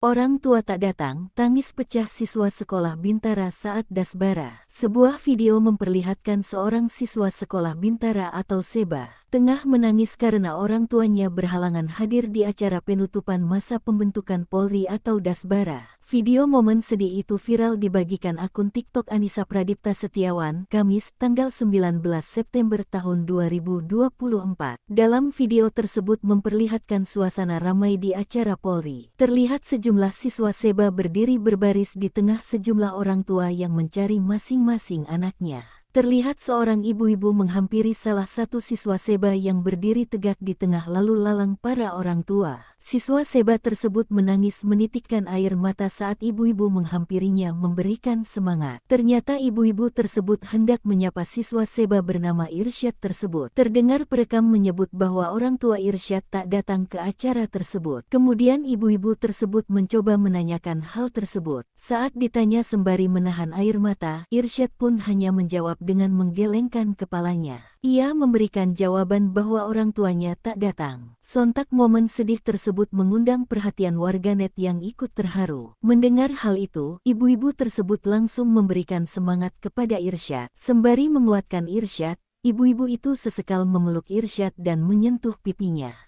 Orang tua tak datang, tangis pecah siswa sekolah Bintara saat Dasbara. Sebuah video memperlihatkan seorang siswa sekolah Bintara atau Seba tengah menangis karena orang tuanya berhalangan hadir di acara penutupan masa pembentukan Polri atau Dasbara. Video momen sedih itu viral dibagikan akun TikTok Anissa Pradipta Setiawan, Kamis, tanggal 19 September tahun 2024. Dalam video tersebut memperlihatkan suasana ramai di acara Polri. Terlihat sejumlah siswa Seba berdiri berbaris di tengah sejumlah orang tua yang mencari masing-masing anaknya. Terlihat seorang ibu-ibu menghampiri salah satu siswa Seba yang berdiri tegak di tengah lalu lalang para orang tua. Siswa Seba tersebut menangis menitikkan air mata saat ibu-ibu menghampirinya memberikan semangat. Ternyata ibu-ibu tersebut hendak menyapa siswa Seba bernama Irsyad tersebut. Terdengar perekam menyebut bahwa orang tua Irsyad tak datang ke acara tersebut. Kemudian ibu-ibu tersebut mencoba menanyakan hal tersebut. Saat ditanya sembari menahan air mata, Irsyad pun hanya menjawab dengan menggelengkan kepalanya. Ia memberikan jawaban bahwa orang tuanya tak datang. Sontak momen sedih tersebut mengundang perhatian warganet yang ikut terharu. Mendengar hal itu, ibu-ibu tersebut langsung memberikan semangat kepada Irsyad. Sembari menguatkan Irsyad, ibu-ibu itu sesekal memeluk Irsyad dan menyentuh pipinya.